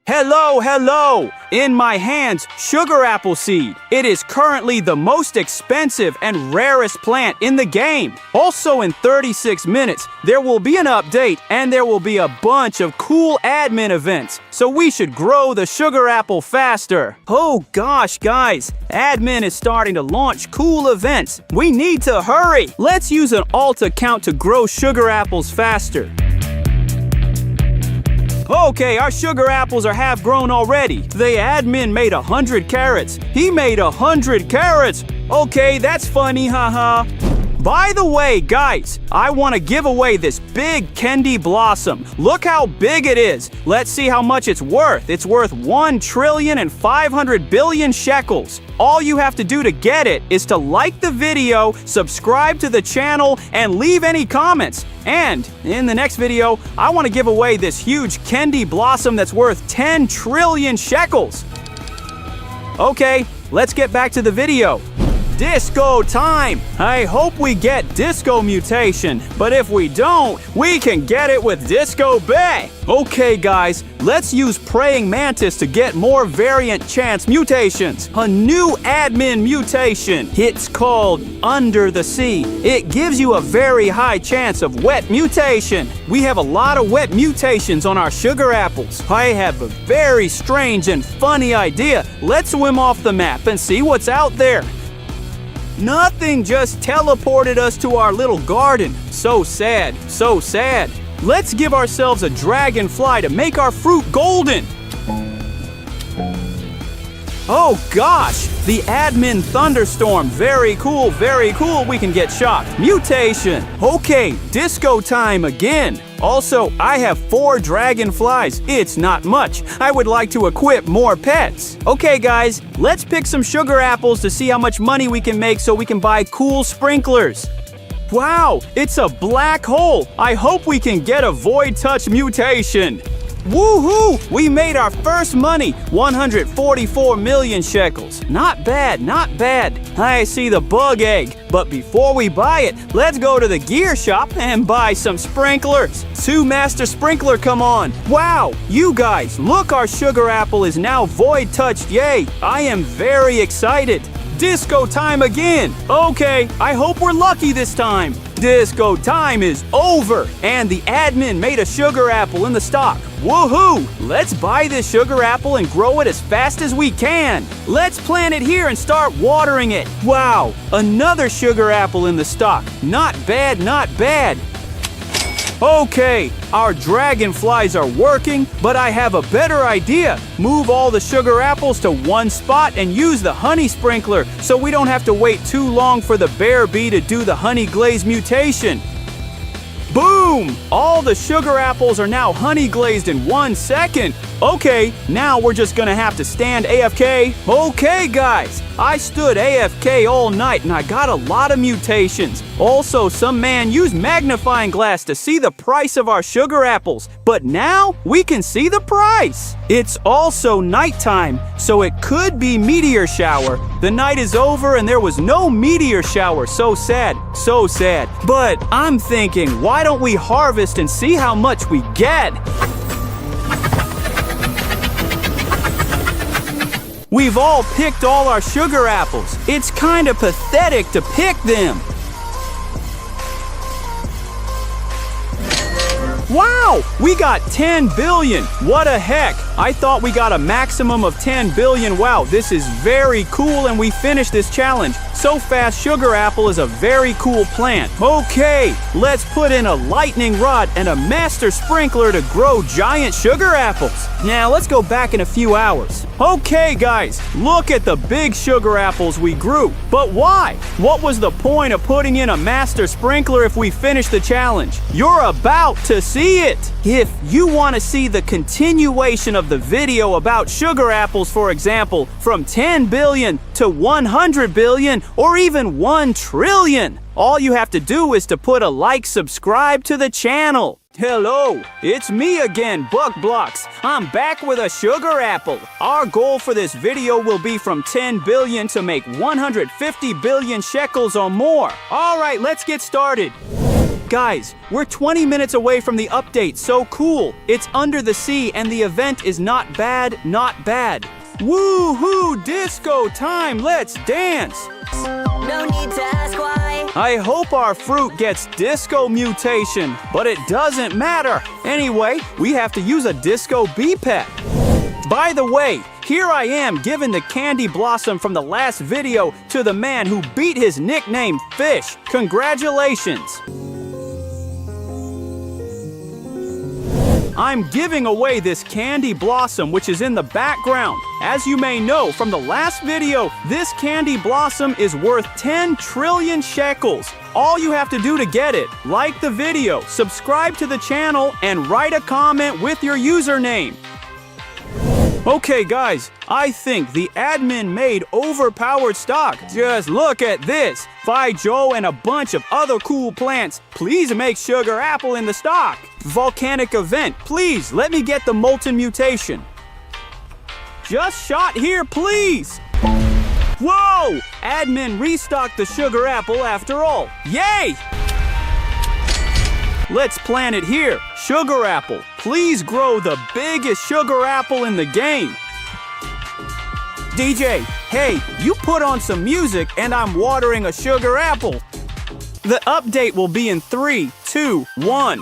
Hello, hello! In my hands, sugar apple seed. It is currently the most expensive and rarest plant in the game. Also in 36 minutes, there will be an update and there will be a bunch of cool admin events. So we should grow the sugar apple faster. Oh gosh, guys, admin is starting to launch cool events. We need to hurry. Let's use an alt account to grow sugar apples faster. Okay, our sugar apples are half grown already. The admin made 100 carrots. He made 100 carrots. Okay, that's funny, haha. By the way, guys, I want to give away this big candy blossom. Look how big it is. Let's see how much it's worth. It's worth 1,500,000,000,000 shekels. All you have to do to get it is to like the video, subscribe to the channel, and leave any comments. And in the next video, I want to give away this huge candy blossom that's worth 10 trillion shekels. Okay, let's get back to the video. Disco time! I hope we get disco mutation, but if we don't, we can get it with Disco Bay! Okay guys, let's use praying mantis to get more variant chance mutations. A new admin mutation. It's called Under the Sea. It gives you a very high chance of wet mutation. We have a lot of wet mutations on our sugar apples. I have a very strange and funny idea. Let's swim off the map and see what's out there. Nothing, just teleported us to our little garden. So sad, so sad. Let's give ourselves a dragonfly to make our fruit golden. Oh gosh, the admin thunderstorm. Very cool, we can get shocked. Mutation. Okay, disco time again. Also, I have 4 dragonflies. It's not much. I would like to equip more pets. Okay guys, let's pick some sugar apples to see how much money we can make so we can buy cool sprinklers. Wow, it's a black hole. I hope we can get a void touch mutation. Woohoo! We made our first money, 144 million shekels. Not bad, not bad. I see the bug egg, but before we buy it, let's go to the gear shop and buy some sprinklers. 2 master sprinkler, come on. Wow, you guys, look, our sugar apple is now void touched, yay. I am very excited. Disco time again. Okay, I hope we're lucky this time. Disco time is over, and the admin made a sugar apple in the stock. Woohoo! Let's buy this sugar apple and grow it as fast as we can. Let's plant it here and start watering it. Wow, another sugar apple in the stock. Not bad, not bad. Okay, our dragonflies are working, but I have a better idea. Move all the sugar apples to one spot and use the honey sprinkler so we don't have to wait too long for the bear bee to do the honey glaze mutation. Boom! All the sugar apples are now honey glazed in 1 second. Okay, now we're just gonna have to stand AFK. Okay, guys, I stood AFK all night and I got a lot of mutations. Also, some man used magnifying glass to see the price of our sugar apples, but now we can see the price. It's also nighttime, so it could be meteor shower. The night is over and there was no meteor shower. So sad, so sad. But I'm thinking, why don't we harvest and see how much we get? We've all picked all our sugar apples. It's kind of pathetic to pick them. Wow, we got 10 billion. What a heck. I thought we got a maximum of 10 billion. Wow, this is very cool and we finished this challenge. So fast sugar apple is a very cool plant. Okay, let's put in a lightning rod and a master sprinkler to grow giant sugar apples. Now let's go back in a few hours. Okay guys, look at the big sugar apples we grew. But why? What was the point of putting in a master sprinkler if we finish the challenge? You're about to see it. If you want to see the continuation of the video about sugar apples, for example, from 10 billion to 100 billion or even 1 trillion, all you have to do is to put a like, subscribe to the channel. Hello, it's me again, BuckBlox. I'm back with a sugar apple. Our goal for this video will be from 10 billion to make 150 billion shekels or more. All right, let's get started. Guys, we're 20 minutes away from the update, so cool. It's under the sea and the event is not bad, not bad. Woo-hoo, disco time, let's dance. No need to ask why. I hope our fruit gets disco mutation, but it doesn't matter. Anyway, we have to use a disco bee pet. By the way, here I am giving the candy blossom from the last video to the man who beat his nickname Fish. Congratulations! I'm giving away this candy blossom which is in the background. As you may know from the last video, this candy blossom is worth 10 trillion shekels. All you have to do to get it, like the video, subscribe to the channel, and write a comment with your username. Okay guys, I think the admin made overpowered stock. Just look at this. Joe and a bunch of other cool plants. Please make sugar apple in the stock. Volcanic event, please let me get the molten mutation. Just shot here, please. Whoa! Admin restocked the sugar apple after all. Yay! Let's plant it here. Sugar apple. Please grow the biggest sugar apple in the game. DJ, hey, you put on some music and I'm watering a sugar apple. The update will be in 3, 2, 1.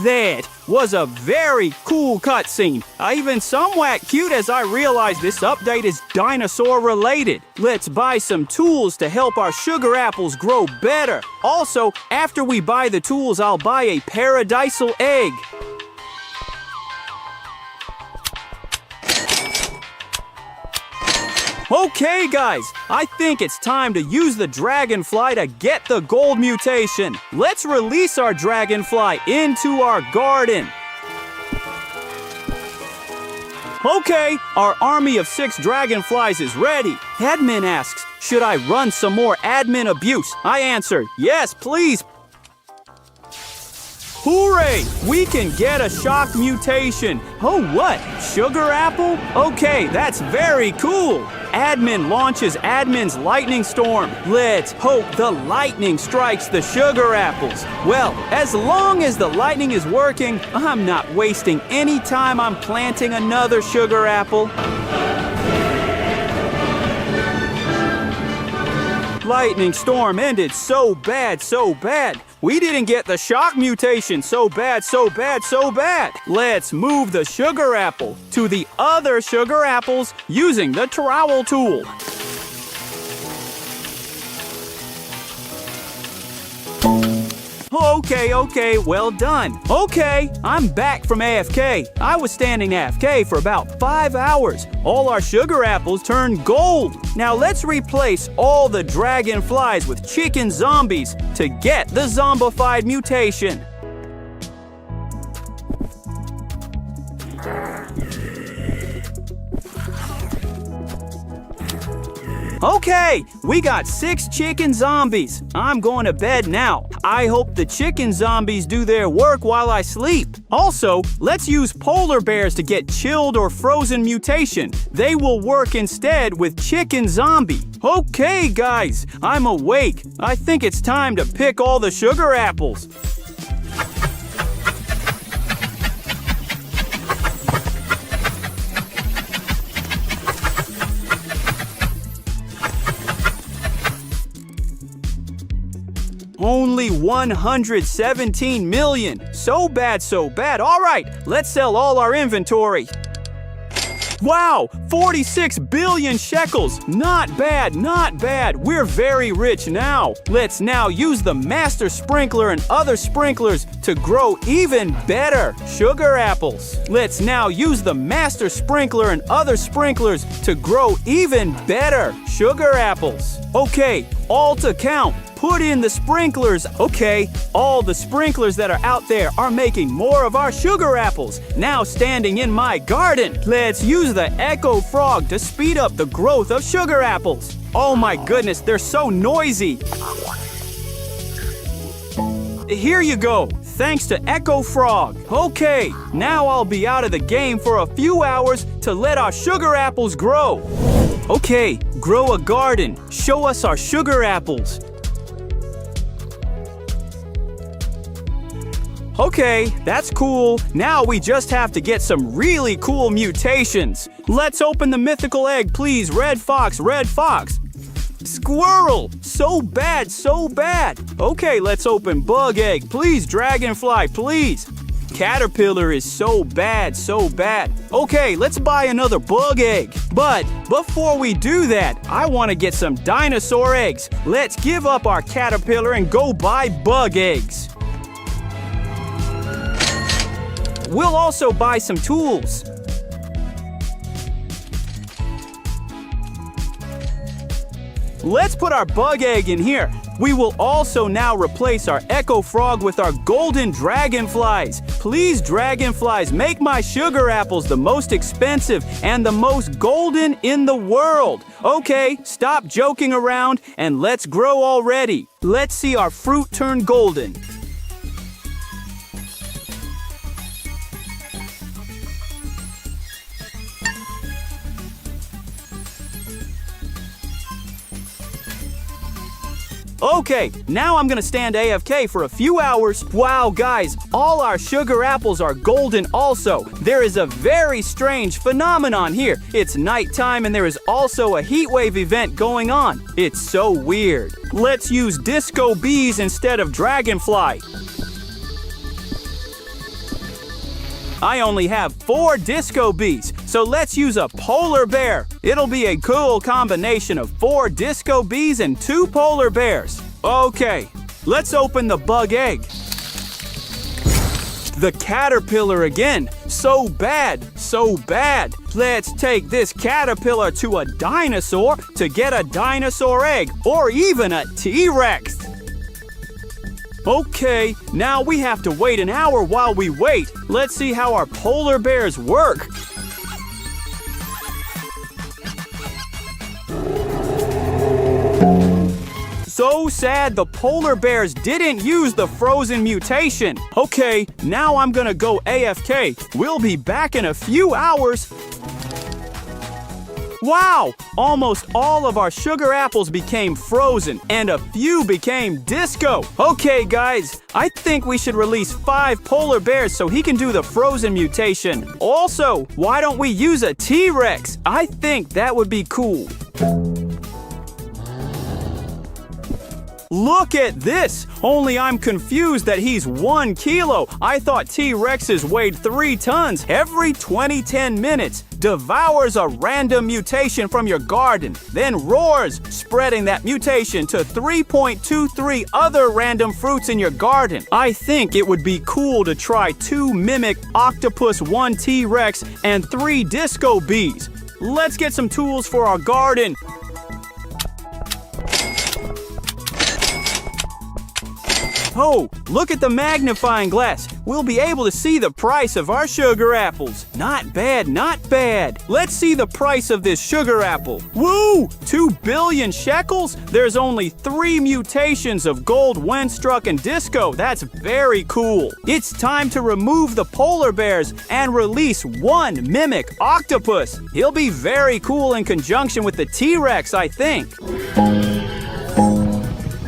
That was a very cool cutscene. Even somewhat cute as I realize this update is dinosaur related. Let's buy some tools to help our sugar apples grow better. Also, after we buy the tools, I'll buy a paradisal egg. Okay guys, I think it's time to use the dragonfly to get the gold mutation. Let's release our dragonfly into our garden. Okay, our army of 6 dragonflies is ready. Admin asks, should I run some more admin abuse? I answer, yes please. Hooray! We can get a shock mutation. Oh, what? Sugar apple? Okay, that's very cool. Admin launches admin's lightning storm. Let's hope the lightning strikes the sugar apples. Well, as long as the lightning is working, I'm not wasting any time. I'm planting another sugar apple. Lightning storm ended so bad, so bad. We didn't get the shock mutation. So bad, so bad, so bad. Let's move the sugar apple to the other sugar apples using the trowel tool. Okay, well done. Okay, I'm back from AFK. I was standing AFK for about 5 hours. All our sugar apples turned gold. Now let's replace all the dragonflies with chicken zombies to get the zombified mutation. Okay, we got 6 chicken zombies. I'm going to bed now. I hope the chicken zombies do their work while I sleep. Also, let's use polar bears to get chilled or frozen mutation. They will work instead with chicken zombie. Okay, guys, I'm awake. I think it's time to pick all the sugar apples. Only 117 million. So bad, so bad. All right, let's sell all our inventory. Wow, 46 billion shekels. Not bad, not bad. We're very rich now. Let's now use the master sprinkler and other sprinklers to grow even better sugar apples. Let's now use the master sprinkler and other sprinklers to grow even better sugar apples. Okay, all to count. Put in the sprinklers. Okay, all the sprinklers that are out there are making more of our sugar apples. Now standing in my garden, let's use the Echo Frog to speed up the growth of sugar apples. Oh my goodness, they're so noisy. Here you go, thanks to Echo Frog. Okay, now I'll be out of the game for a few hours to let our sugar apples grow. Okay, grow a garden. Show us our sugar apples. Okay, that's cool. Now we just have to get some really cool mutations. Let's open the mythical egg, please. Red fox, red fox. Squirrel! So bad, so bad. Okay, let's open bug egg. Please, dragonfly, please. Caterpillar is so bad, so bad. Okay, let's buy another bug egg. But before we do that, I want to get some dinosaur eggs. Let's give up our caterpillar and go buy bug eggs. We'll also buy some tools. Let's put our bug egg in here. We will also now replace our Echo Frog with our golden dragonflies. Please, dragonflies, make my sugar apples the most expensive and the most golden in the world. Okay, stop joking around and let's grow already. Let's see our fruit turn golden. Okay, now I'm gonna stand AFK for a few hours. Wow, guys, all our sugar apples are golden also. There is a very strange phenomenon here. It's nighttime and there is also a heat wave event going on. It's so weird. Let's use disco bees instead of dragonfly. I only have 4 disco bees, so let's use a polar bear. It'll be a cool combination of 4 disco bees and 2 polar bears. Okay, let's open the bug egg. The caterpillar again. So bad, so bad. Let's take this caterpillar to a dinosaur to get a dinosaur egg, or even a T-Rex. Okay, now we have to wait an hour while we wait. Let's see how our polar bears work. So sad the polar bears didn't use the frozen mutation. Okay, now I'm gonna go AFK. We'll be back in a few hours. Wow! Almost all of our sugar apples became frozen, and a few became disco. Okay, guys, I think we should release 5 polar bears so he can do the frozen mutation. Also, why don't we use a T-Rex? I think that would be cool. Look at this! Only I'm confused that he's 1 kilo. I thought T-Rexes weighed 3 tons. Every 20-10 minutes, devours a random mutation from your garden, then roars, spreading that mutation to 3.23 other random fruits in your garden. I think it would be cool to try 2 mimic octopus, 1 T-Rex, and 3 disco bees. Let's get some tools for our garden. Oh, look at the magnifying glass. We'll be able to see the price of our sugar apples. Not bad, not bad. Let's see the price of this sugar apple. Woo! 2 billion shekels? There's only 3 mutations of gold, Wenstruck, and disco. That's very cool. It's time to remove the polar bears and release 1 mimic octopus. He'll be very cool in conjunction with the T-Rex, I think.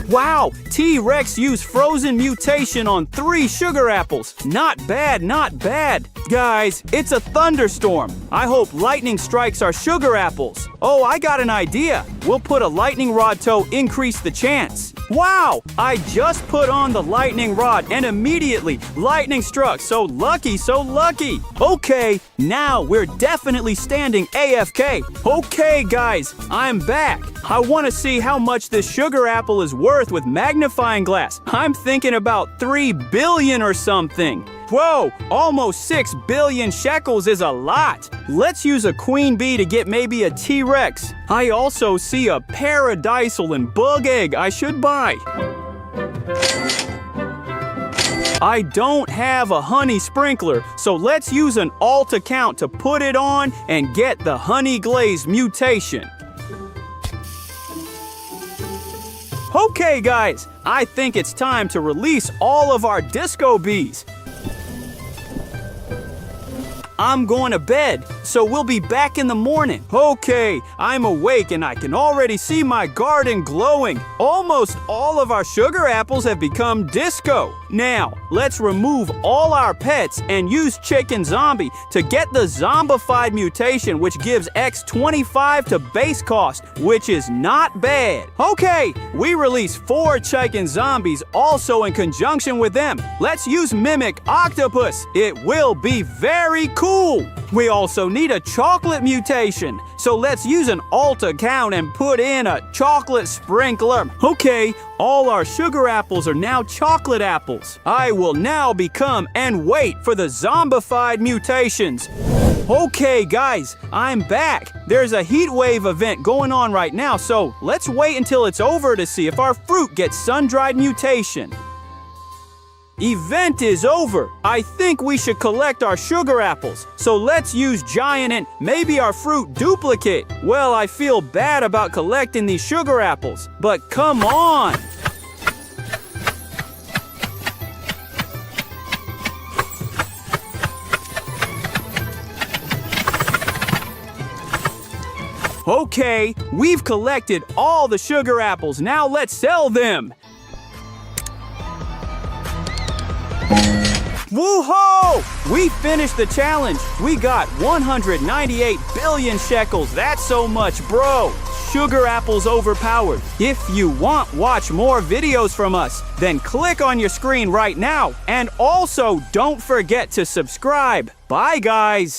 Wow, T-Rex used frozen mutation on 3 sugar apples. Not bad, not bad. Guys, it's a thunderstorm. I hope lightning strikes our sugar apples. Oh, I got an idea. We'll put a lightning rod to increase the chance. Wow! I just put on the lightning rod and immediately lightning struck. So lucky, so lucky. Okay, now we're definitely standing AFK. Okay, guys, I'm back. I want to see how much this sugar apple is worth with magnifying glass. I'm thinking about 3 billion or something. Whoa, almost 6 billion shekels is a lot. Let's use a queen bee to get maybe a T-Rex. I also see a paradisal and bug egg I should buy. I don't have a honey sprinkler, so let's use an alt account to put it on and get the honey glaze mutation. Okay, guys, I think it's time to release all of our disco bees. I'm going to bed, so we'll be back in the morning. Okay, I'm awake and I can already see my garden glowing. Almost all of our sugar apples have become disco. Now, let's remove all our pets and use Chicken Zombie to get the zombified mutation, which gives X25 to base cost, which is not bad. Okay, we release 4 Chicken Zombies also in conjunction with them. Let's use Mimic Octopus. It will be very cool. We also need a chocolate mutation, so let's use an alt account and put in a chocolate sprinkler. Okay, all our sugar apples are now chocolate apples. I will now become and wait for the zombified mutations. Okay, guys, I'm back. There's a heat wave event going on right now, so let's wait until it's over to see if our fruit gets sun-dried mutation. Event is over. I think we should collect our sugar apples. So let's use giant and maybe our fruit duplicate. Well, I feel bad about collecting these sugar apples, but come on. Okay, we've collected all the sugar apples. Now let's sell them. Woo-ho! We finished the challenge. We got 198 billion shekels. That's so much, bro. Sugar apples overpowered. If you watch more videos from us, then click on your screen right now. And also, don't forget to subscribe. Bye, guys.